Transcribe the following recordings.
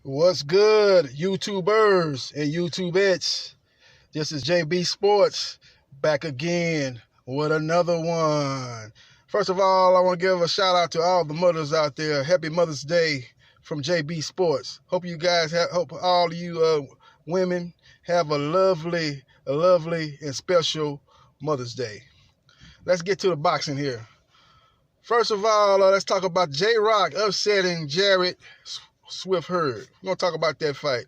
What's good, YouTubers and YouTubettes? This is JB Sports back again with another one. First of all, I want to give a shout out to all the mothers out there. Happy Mother's Day from JB Sports. Hope all you women have a lovely and special Mother's Day. Let's get to the boxing here. First of all, let's talk about J-Rock upsetting Jarrett Hurd. We're going to talk about that fight.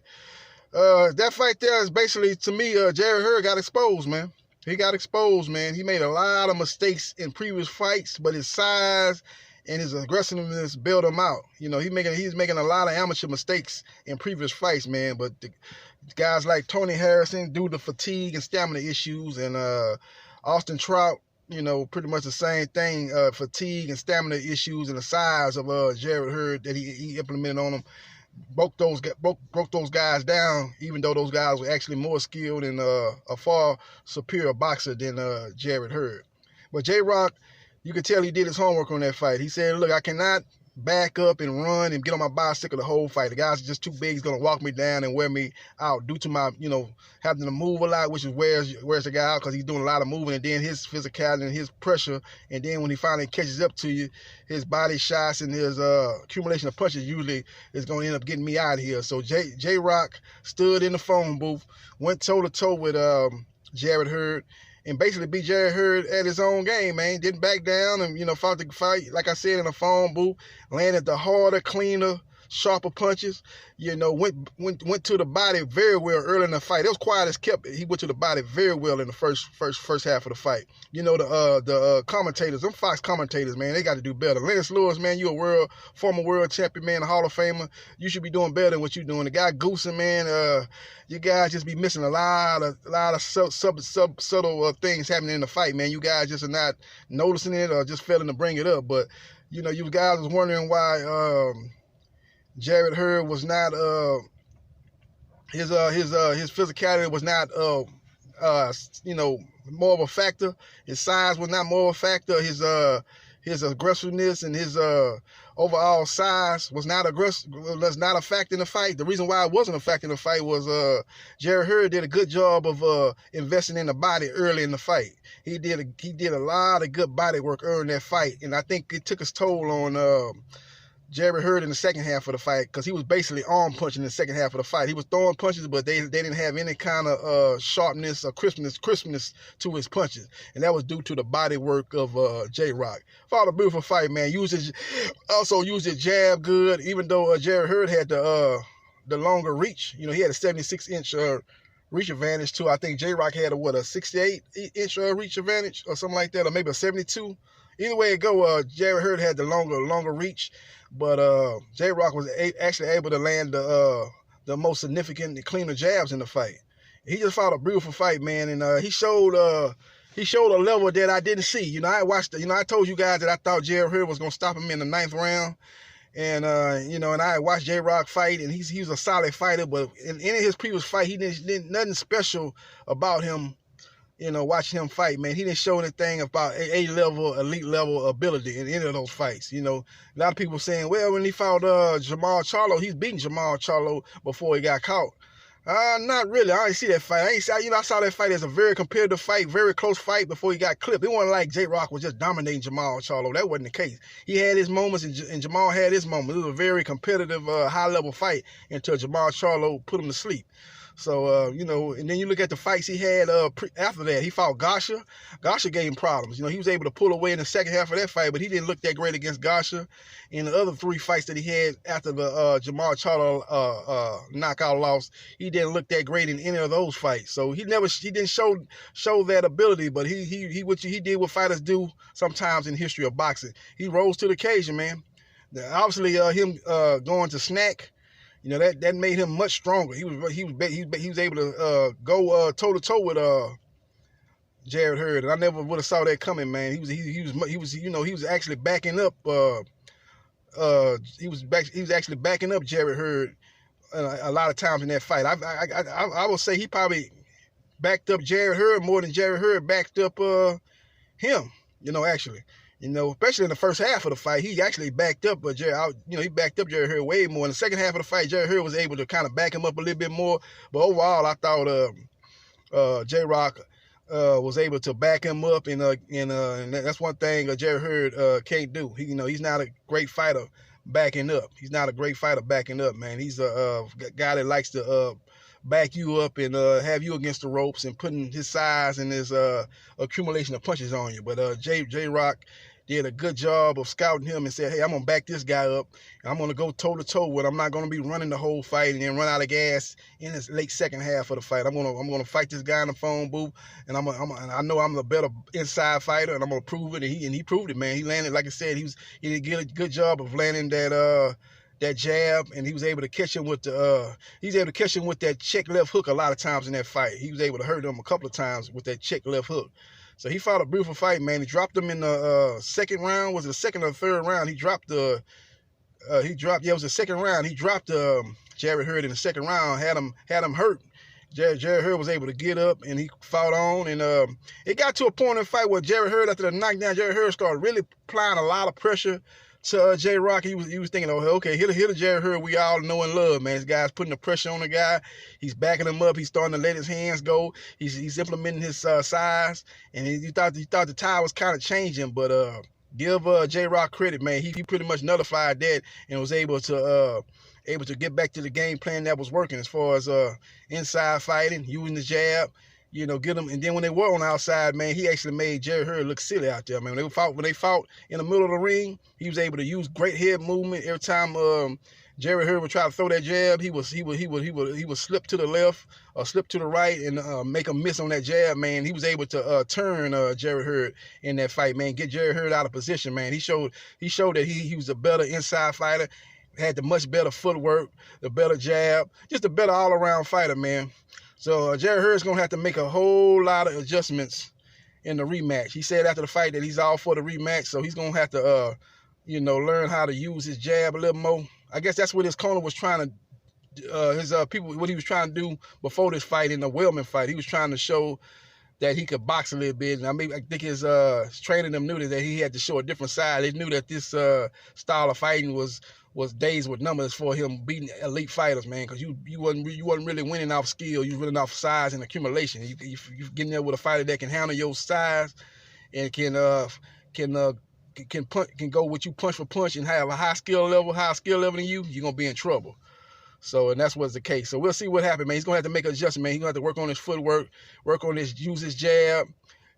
That fight there is basically, to me, Jarrett Hurd got exposed, man. He got exposed, man. He made a lot of mistakes in previous fights, but his size and his aggressiveness bailed him out. You know, he's making a lot of amateur mistakes in previous fights, man. But the guys like Tony Harrison, due to fatigue and stamina issues, and Austin Trout, you know, pretty much the same thing, fatigue and stamina issues, and the size of Jarrett Hurd that he implemented on him broke those guys down, even though those guys were actually more skilled and a far superior boxer than Jarrett Hurd. But J-Rock, you could tell he did his homework on that fight. He said, look, I cannot back up and run and get on my bicycle the whole fight. The guy's just too big. He's going to walk me down and wear me out due to my, having to move a lot, which is wears the guy out because he's doing a lot of moving, and then his physicality and his pressure. And then when he finally catches up to you, his body shots and his accumulation of punches usually is going to end up getting me out of here. So J-Rock stood in the phone booth, went toe-to-toe with Jarrett Hurd, and basically beat Jarrett Hurd at his own game, man. Didn't back down and, fought the fight, like I said, in the phone booth, landed the harder, cleaner, sharper punches, went to the body very well early in the fight. It was quiet as kept. He went to the body very well in the first half of the fight. The commentators, them Fox commentators, man, they got to do better. Lennox Lewis, man, you a former world champion, man, a Hall of Famer. You should be doing better than what you're doing. The guy Goosen, man, you guys just be missing a lot of subtle things happening in the fight, man. You guys just are not noticing it or just failing to bring it up. But you guys was wondering why Jarrett Hurd was not his physicality was not more of a factor. His size was not more of a factor. His aggressiveness and his overall size was not a factor in the fight. The reason why it wasn't a factor in the fight was Jarrett Hurd did a good job of investing in the body early in the fight. He did a lot of good body work early in that fight, and I think it took its toll on Jarrett Hurd in the second half of the fight, because he was basically arm punching in the second half of the fight. He was throwing punches, but they didn't have any kind of sharpness or crispness to his punches, and that was due to the body work of J-Rock. Fought a beautiful fight, man. Also used his jab good, even though Jarrett Hurd had the longer reach. He had a 76-inch reach advantage too. I think J-Rock had a 68-inch reach advantage or something like that, or maybe a 72. Either way it go, Jarrett Hurd had the longer reach, but J-Rock was actually able to land the most significant and cleaner jabs in the fight. He just fought a beautiful fight, man, and he showed a level that I didn't see. I told you guys that I thought Jarrett Hurd was gonna stop him in the 9th round, and and I watched J-Rock fight, and he was a solid fighter, but in any of his previous fight, he didn't nothing special about him. Watching him fight, man, he didn't show anything about elite level ability in any of those fights. A lot of people saying, well, when he fought Jamal Charlo, he's beaten Jamal Charlo before he got caught. Not really. I didn't see that fight. I saw that fight as a very competitive fight, very close fight before he got clipped. It wasn't like J-Rock was just dominating Jamal Charlo. That wasn't the case. He had his moments, and Jamal had his moments. It was a very competitive, high-level fight until Jamal Charlo put him to sleep. So, and then you look at the fights he had after that. He fought Gasha. Gasha gave him problems. He was able to pull away in the second half of that fight, but he didn't look that great against Gasha. In the other 3 fights that he had after the Jamal Charlo knockout loss, he didn't look that great in any of those fights. So he didn't show that ability, but he did what fighters do sometimes in the history of boxing. He rose to the occasion, man. Obviously, him going to snack, that made him much stronger. He was able to go toe to toe with Jarrett Hurd, and I never would have saw that coming, man. He was actually backing up. He was actually backing up Jarrett Hurd a lot of times in that fight. I would say he probably backed up Jarrett Hurd more than Jarrett Hurd backed up him. Actually. You know, especially in the first half of the fight, he actually backed up, but he backed up Jarrett Hurd way more. In the second half of the fight, Jarrett Hurd was able to kind of back him up a little bit more. But overall, I thought J-Rock was able to back him up, and that's one thing Jarrett Hurd can't do. He's not a great fighter backing up. He's not a great fighter backing up, man. He's a guy that likes to back you up and have you against the ropes and putting his size and his accumulation of punches on you. But J-Rock did a good job of scouting him and said, hey, I'm going to back this guy up. And I'm going to go toe-to-toe with him. I'm not going to be running the whole fight and then run out of gas in this late second half of the fight. I'm going to fight this guy in the phone booth, and I know I'm the better inside fighter, and I'm going to prove it. And he proved it, man. He landed, like I said, he did a good job of landing that jab, and he was able to catch him with that check left hook a lot of times in that fight. He was able to hurt him a couple of times with that check left hook. So he fought a beautiful fight, man. He dropped him in the second round. Was it the second or the third round? It was the second round. He dropped Jarrett Hurd in the second round, had him hurt. Jarrett Hurd was able to get up, and he fought on. And it got to a point in the fight where Jarrett Hurd, after the knockdown, Jarrett Hurd started really applying a lot of pressure to J-Rock. He was thinking, oh, okay, hit a Jarrett Hurd we all know and love, man. This guy's putting the pressure on the guy. He's backing him up. He's starting to let his hands go. He's implementing his size. And he thought the tide was kind of changing, but give J-Rock credit, man. He pretty much nullified that and was able to get back to the game plan that was working as far as inside fighting, using the jab. Get him. And then when they were on the outside, man, he actually made Jarrett Hurd look silly out there, man. When they fought in the middle of the ring, he was able to use great head movement. Every time Jarrett Hurd would try to throw that jab, he would slip to the left or slip to the right and make a miss on that jab, man. He was able to turn Jarrett Hurd in that fight, man. Get Jarrett Hurd out of position, man. He showed that he was a better inside fighter, had the much better footwork, the better jab, just a better all-around fighter, man. So Jarrett Hurd's going to have to make a whole lot of adjustments in the rematch. He said after the fight that he's all for the rematch, so he's going to have to, learn how to use his jab a little more. I guess that's what his corner was trying to, what he was trying to do before this fight in the Wellman fight. He was trying to show that he could box a little bit. And I think his training them knew that he had to show a different side. They knew that this style of fighting was days with numbers for him beating elite fighters, man, because you wasn't really winning off skill. You was winning off size and accumulation. You getting there with a fighter that can handle your size and can go with you punch for punch and have a high skill level than you, you're gonna be in trouble. So, and that's what's the case. So we'll see what happens, man. He's gonna have to make an adjustment, man. He's gonna have to work on his footwork, use his jab,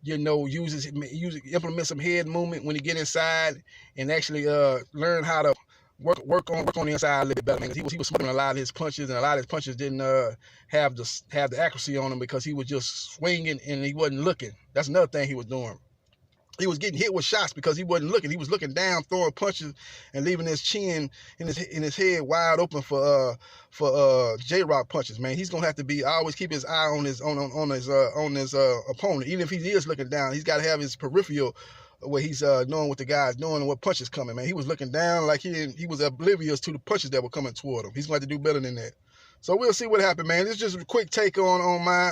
implement some head movement when he get inside, and actually learn how to work on the inside a little bit better, man. He was smoking a lot of his punches, and a lot of his punches didn't have the accuracy on him because he was just swinging and he wasn't looking. That's another thing he was doing. He was getting hit with shots because he wasn't looking. He was looking down, throwing punches, and leaving his chin in his head wide open for J-Rock punches. Man, he's gonna have to always keep his eye on his opponent. Even if he is looking down, he's got to have his peripheral where he's knowing what the guy's doing and what punch is coming, man. He was looking down like he was oblivious to the punches that were coming toward him. He's going to have to do better than that. So we'll see what happened, man. This is just a quick take on my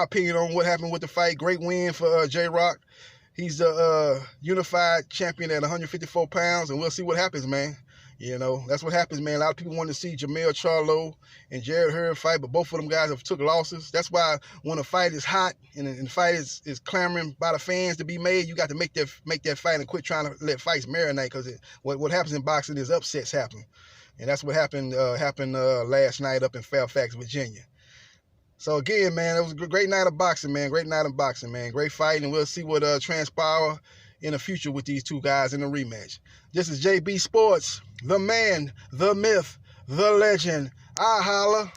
opinion on what happened with the fight. Great win for J-Rock. He's the unified champion at 154 pounds, and we'll see what happens, man. That's what happens, man. A lot of people want to see Jermell Charlo and Jarrett Hurd fight, but both of them guys have took losses. That's why when a fight is hot and the fight is clamoring by the fans to be made, you got to make that fight and quit trying to let fights marinate, because what happens in boxing is upsets happen. And that's what happened last night up in Fairfax, Virginia. So again, man, it was a great night of boxing, man. Great night of boxing, man. Great fight, and we'll see what transpire in the future with these two guys in the rematch. This is JB Sports, the man, the myth, the legend. I holla.